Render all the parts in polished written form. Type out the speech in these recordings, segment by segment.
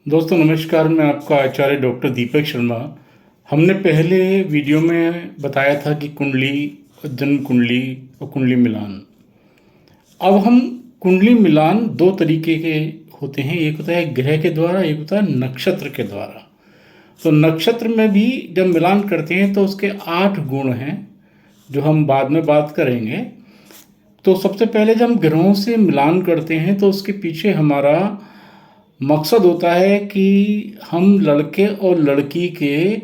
दोस्तों नमस्कार, मैं आपका आचार्य डॉक्टर दीपक शर्मा। हमने पहले वीडियो में बताया था कि कुंडली, जन्म कुंडली और कुंडली मिलान। अब हम कुंडली मिलान दो तरीके के होते हैं, एक होता है ग्रह के द्वारा, एक होता है नक्षत्र के द्वारा। तो नक्षत्र में भी जब मिलान करते हैं तो उसके 8 गुण हैं जो हम बाद में बात करेंगे। तो सबसे पहले जब हम ग्रहों से मिलान करते हैं तो उसके पीछे हमारा मकसद होता है कि हम लड़के और लड़की के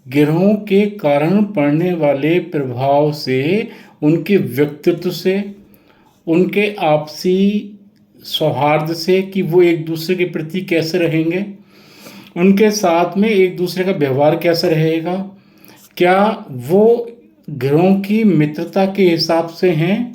ग्रहों के कारण पड़ने वाले प्रभाव से, उनके व्यक्तित्व से, उनके आपसी सौहार्द से कि वो एक दूसरे के प्रति कैसे रहेंगे, उनके साथ में एक दूसरे का व्यवहार कैसा रहेगा, क्या वो ग्रहों की मित्रता के हिसाब से हैं,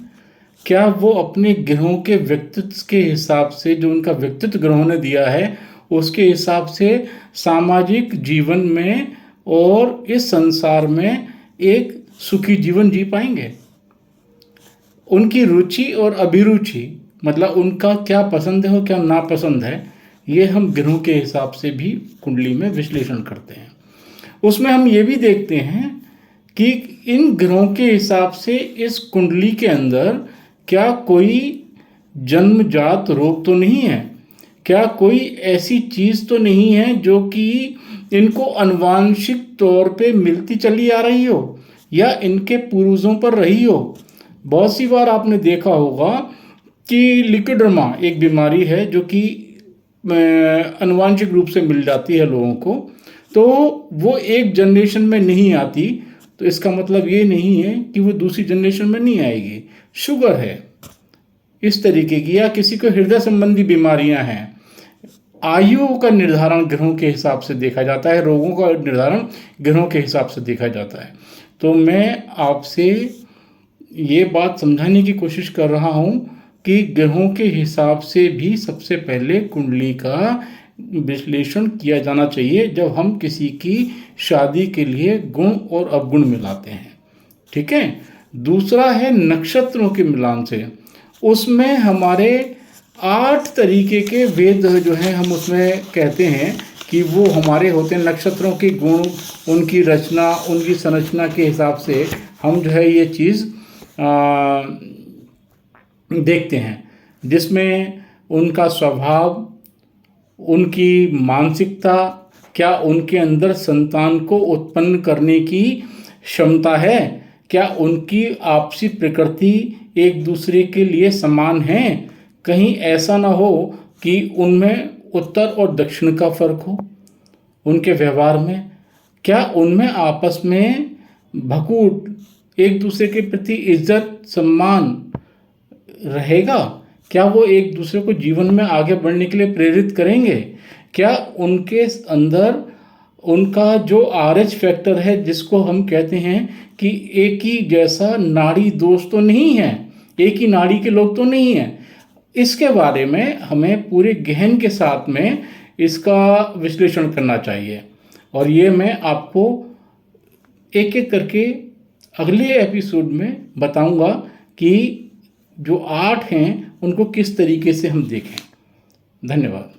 क्या वो अपने ग्रहों के व्यक्तित्व के हिसाब से, जो उनका व्यक्तित्व ग्रहों ने दिया है उसके हिसाब से सामाजिक जीवन में और इस संसार में एक सुखी जीवन जी पाएंगे। उनकी रुचि और अभिरुचि, मतलब उनका क्या पसंद है और क्या नापसंद है, ये हम ग्रहों के हिसाब से भी कुंडली में विश्लेषण करते हैं। उसमें हम ये भी देखते हैं कि इन ग्रहों के हिसाब से इस कुंडली के अंदर क्या कोई जन्मजात रोग तो नहीं है, क्या कोई ऐसी चीज़ तो नहीं है जो कि इनको आनुवांशिक तौर पे मिलती चली आ रही हो या इनके पूर्वजों पर रही हो। बहुत सी बार आपने देखा होगा कि लिकोड्रमा एक बीमारी है जो कि आनुवांशिक रूप से मिल जाती है लोगों को, तो वो एक जनरेशन में नहीं आती, तो इसका मतलब ये नहीं है कि वो दूसरी जनरेशन में नहीं आएगी। शुगर है इस तरीके की, या किसी को हृदय संबंधी बीमारियां हैं, आयु का निर्धारण ग्रहों के हिसाब से देखा जाता है, रोगों का निर्धारण ग्रहों के हिसाब से देखा जाता है। तो मैं आपसे ये बात समझाने की कोशिश कर रहा हूँ कि ग्रहों के हिसाब से भी सबसे पहले कुंडली का विश्लेषण किया जाना चाहिए जब हम किसी की शादी के लिए गुण और अवगुण मिलाते हैं। ठीक है। दूसरा है नक्षत्रों के मिलान से। उसमें हमारे 8 तरीके के वेद जो हैं, हम उसमें कहते हैं कि वो हमारे होते हैं नक्षत्रों के गुण, उनकी रचना, उनकी संरचना के हिसाब से हम जो है ये चीज़ देखते हैं, जिसमें उनका स्वभाव, उनकी मानसिकता, क्या उनके अंदर संतान को उत्पन्न करने की क्षमता है, क्या उनकी आपसी प्रकृति एक दूसरे के लिए समान है, कहीं ऐसा ना हो कि उनमें उत्तर और दक्षिण का फर्क हो, उनके व्यवहार में क्या उनमें आपस में भकूट, एक दूसरे के प्रति इज्जत सम्मान रहेगा, क्या वो एक दूसरे को जीवन में आगे बढ़ने के लिए प्रेरित करेंगे, क्या उनके अंदर उनका जो RH फैक्टर है, जिसको हम कहते हैं कि एक ही जैसा नाड़ी दोष तो नहीं है, एक ही नाड़ी के लोग तो नहीं हैं। इसके बारे में हमें पूरे गहन के साथ में इसका विश्लेषण करना चाहिए, और ये मैं आपको एक एक करके अगले एपिसोड में बताऊंगा कि जो 8 हैं उनको किस तरीके से हम देखें। धन्यवाद।